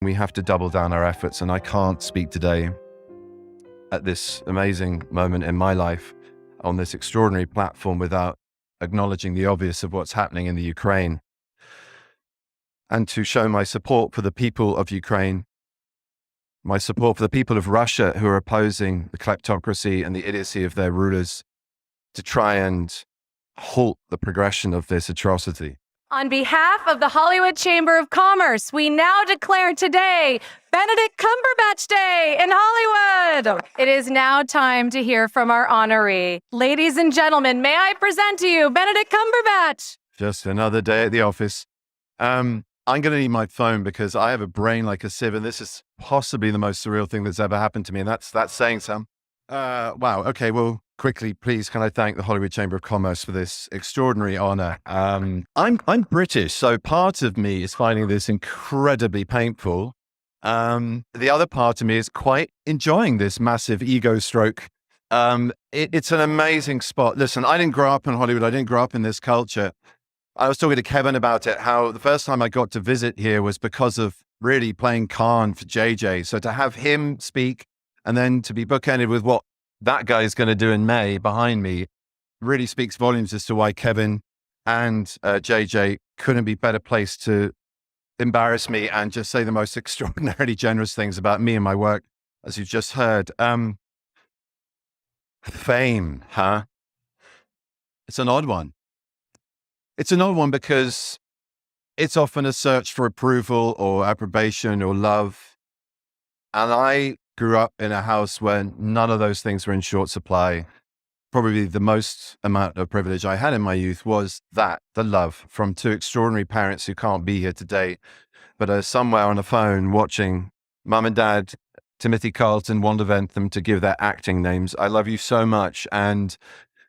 We have to double down our efforts, and I can't speak today at this amazing moment in my life on this extraordinary platform without acknowledging the obvious of what's happening in the Ukraine, and to show my support for the people of Ukraine, my support for the people of Russia who are opposing the kleptocracy and the idiocy of their rulers to try and halt the progression of this atrocity. On behalf of the Hollywood Chamber of Commerce, we now declare today Benedict Cumberbatch Day in Hollywood. It is now time to hear from our honoree. Ladies and gentlemen, may I present to you Benedict Cumberbatch? Just another day at the office. I'm going to need my phone because I have a brain like a sieve, and this is possibly the most surreal thing that's ever happened to me, and that's saying some. Wow. Okay. Well, quickly, please, can I thank the Hollywood Chamber of Commerce for this extraordinary honor? I'm British, so part of me is finding this incredibly painful. The other part of me is quite enjoying this massive ego stroke. It's an amazing spot. Listen, I didn't grow up in Hollywood. I didn't grow up in this culture. I was talking to Kevin about it, how the first time I got to visit here was because of really playing Khan for JJ. So to have him speak and then to be bookended with what that guy is going to do in May behind me really speaks volumes as to why Kevin and JJ couldn't be better placed to embarrass me and just say the most extraordinarily generous things about me and my work, as you've just heard. Fame, huh? It's an odd one. It's an odd one because it's often a search for approval or approbation or love. And I grew up in a house where none of those things were in short supply. Probably the most amount of privilege I had in my youth was that, the love from two extraordinary parents who can't be here today, but are somewhere on a phone watching Mum and Dad, Timothy Carlton, Wanda Ventham, to give their acting names. I love you so much. And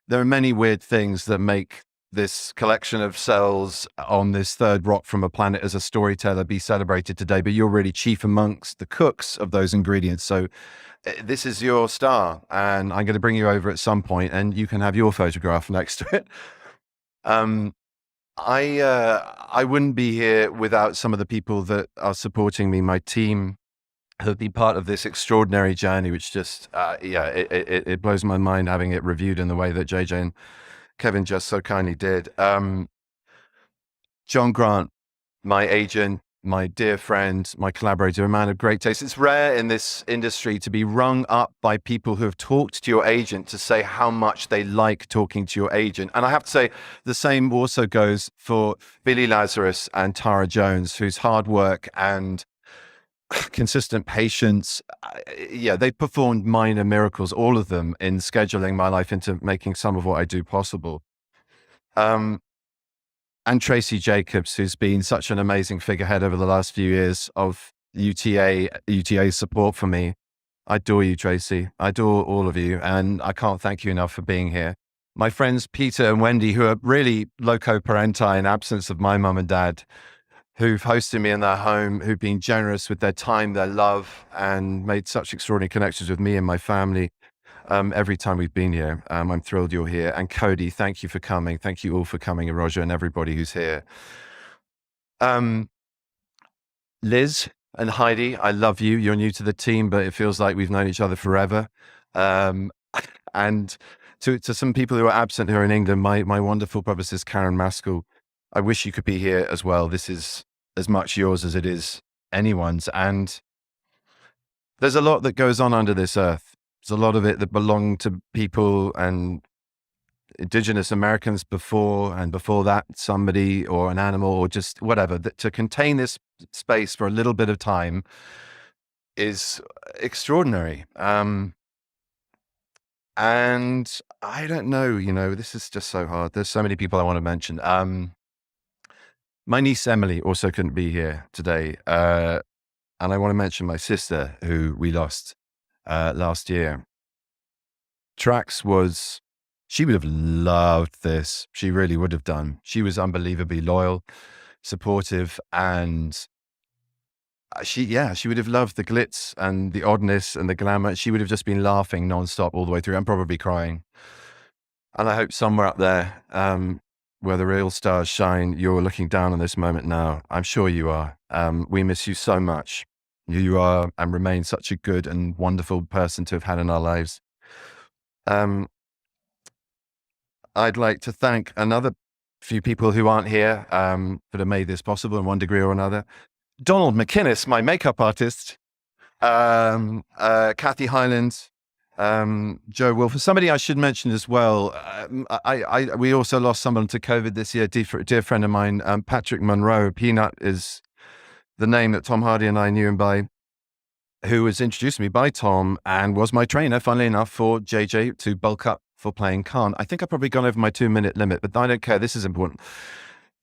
there are many weird things that make this collection of cells on this third rock from a planet as a storyteller be celebrated today, but you're really chief amongst the cooks of those ingredients. So this is your star, and I'm going to bring you over at some point and you can have your photograph next to it. I wouldn't be here without some of the people that are supporting me, my team, who've been part of this extraordinary journey, which just, it blows my mind having it reviewed in the way that JJ and Kevin just so kindly did. John Grant, my agent, my dear friend, my collaborator, a man of great taste. It's rare in this industry to be rung up by people who have talked to your agent to say how much they like talking to your agent. And I have to say, the same also goes for Billy Lazarus and Tara Jones, whose hard work and consistent patience, they performed minor miracles, all of them, in scheduling my life into making some of what I do possible. And Tracy Jacobs, who's been such an amazing figurehead over the last few years of UTA support for me. I adore you, Tracy. I adore all of you, and I can't thank you enough for being here. My friends Peter and Wendy, who are really loco parenti in absence of my mum and dad, who've hosted me in their home, who've been generous with their time, their love, and made such extraordinary connections with me and my family every time we've been here. I'm thrilled you're here. And Cody, thank you for coming. Thank you all for coming, and Roger and everybody who's here. Liz and Heidi, I love you. You're new to the team, but it feels like we've known each other forever. And to some people who are absent who are in England, my wonderful publicist, Karen Maskell, I wish you could be here as well. This is as much yours as it is anyone's. And there's a lot that goes on under this earth. There's a lot of it that belonged to people and indigenous Americans before, and before that, somebody or an animal or just whatever. To contain this space for a little bit of time is extraordinary. And I don't know, this is just so hard. There's so many people I want to mention. My niece Emily also couldn't be here today. And I want to mention my sister, who we lost last year. Trax she would have loved this. She really would have done. She was unbelievably loyal, supportive, and she would have loved the glitz and the oddness and the glamour. She would have just been laughing nonstop all the way through and probably crying. And I hope somewhere up there, where the real stars shine, you're looking down on this moment now. I'm sure you are. We miss you so much. You are and remain such a good and wonderful person to have had in our lives. I'd like to thank another few people who aren't here that have made this possible in one degree or another. Donald McInnes, my makeup artist, Kathy Hyland, Joe Wolf. Somebody I should mention as well. We also lost someone to COVID this year, dear friend of mine, Patrick Monroe. Peanut is the name that Tom Hardy and I knew him by, who was introduced to me by Tom and was my trainer, funnily enough, for JJ to bulk up for playing Khan. I think I've probably gone over my 2-minute limit, but I don't care. This is important.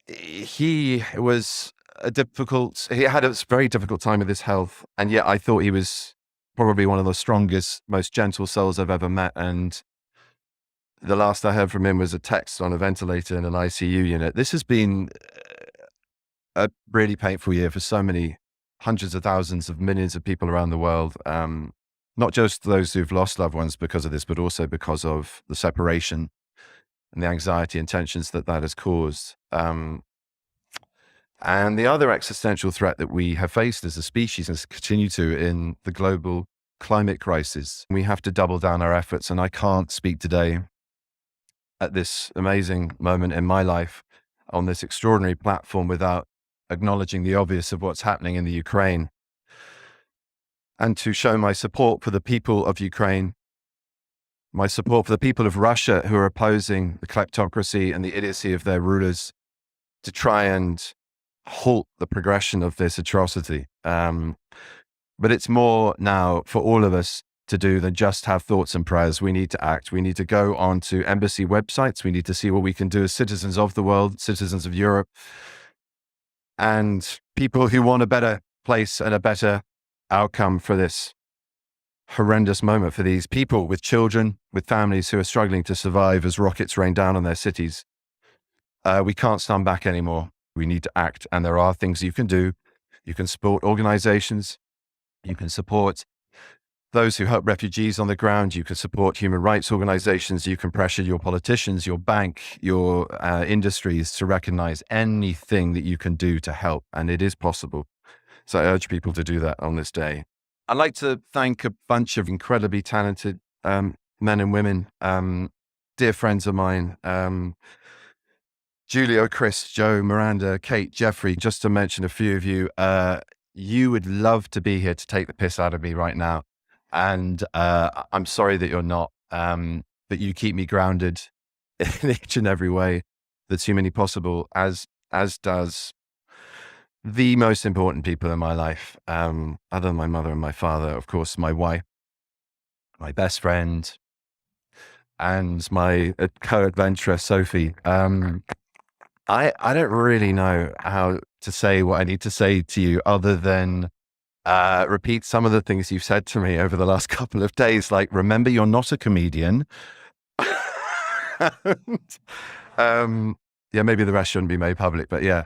He was he had a very difficult time with his health, and yet I thought he was probably one of the strongest, most gentle souls I've ever met. And the last I heard from him was a text on a ventilator in an ICU unit. This has been a really painful year for so many hundreds of thousands of millions of people around the world. Not just those who've lost loved ones because of this, but also because of the separation and the anxiety and tensions that has caused. And the other existential threat that we have faced as a species and continue to in the global climate crisis. We have to double down our efforts. And I can't speak today at this amazing moment in my life on this extraordinary platform without acknowledging the obvious of what's happening in the Ukraine, and to show my support for the people of Ukraine, my support for the people of Russia who are opposing the kleptocracy and the idiocy of their rulers to try and halt the progression of this atrocity. But it's more now for all of us to do than just have thoughts and prayers. We need to act. We need to go onto embassy websites. We need to see what we can do as citizens of the world, citizens of Europe, and people who want a better place and a better outcome for this horrendous moment for these people with children, with families who are struggling to survive as rockets rain down on their cities. We can't stand back anymore. We need to act. And there are things you can do. You can support organizations. You can support those who help refugees on the ground. You can support human rights organizations. You can pressure your politicians, your bank, your industries to recognize anything that you can do to help. And it is possible. So I urge people to do that on this day. I'd like to thank a bunch of incredibly talented men and women, dear friends of mine, Julio, Chris, Joe, Miranda, Kate, Jeffrey, just to mention a few of you. You would love to be here to take the piss out of me right now. And I'm sorry that you're not, but you keep me grounded in each and every way that's humanly possible, as does the most important people in my life, other than my mother and my father, of course, my wife, my best friend, and my co-adventurer, Sophie. I don't really know how to say what I need to say to you other than repeat some of the things you've said to me over the last couple of days. Like, remember, you're not a comedian. And, yeah, maybe the rest shouldn't be made public, but yeah.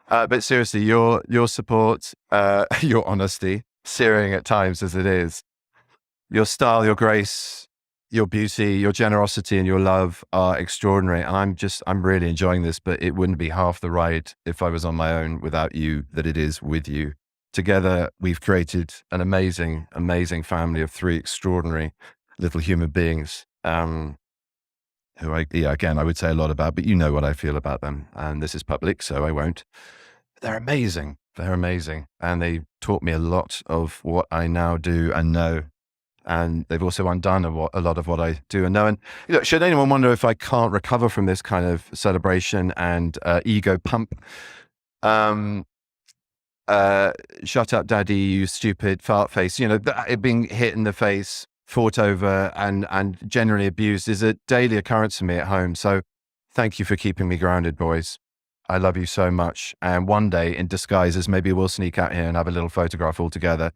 But seriously, your support, your honesty, searing at times as it is, your style, your grace, your beauty, your generosity, and your love are extraordinary. And I'm really enjoying this, but it wouldn't be half the ride if I was on my own without you that it is with you. Together, we've created an amazing, amazing family of 3 extraordinary little human beings, who I would say a lot about, but you know what I feel about them. And this is public, so I won't. They're amazing. They're amazing. And they taught me a lot of what I now do and know. And they've also undone a lot of what I do and know. And should anyone wonder if I can't recover from this kind of celebration and ego pump, shut up, daddy, you stupid fart face, being hit in the face, fought over, and generally abused is a daily occurrence for me at home. So thank you for keeping me grounded, boys. I love you so much. And one day, in disguises, maybe we'll sneak out here and have a little photograph all together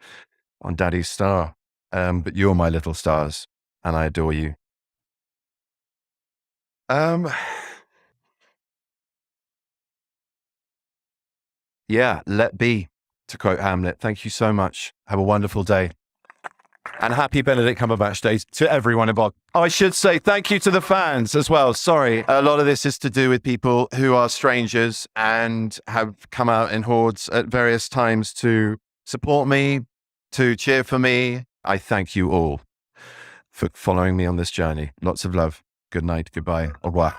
on Daddy's star. But you're my little stars, and I adore you. Yeah, let be, to quote Hamlet. Thank you so much. Have a wonderful day. And happy Benedict Cumberbatch Day to everyone involved. I should say thank you to the fans as well. Sorry, a lot of this is to do with people who are strangers and have come out in hordes at various times to support me, to cheer for me. I thank you all for following me on this journey. Lots of love. Good night. Goodbye. Au revoir.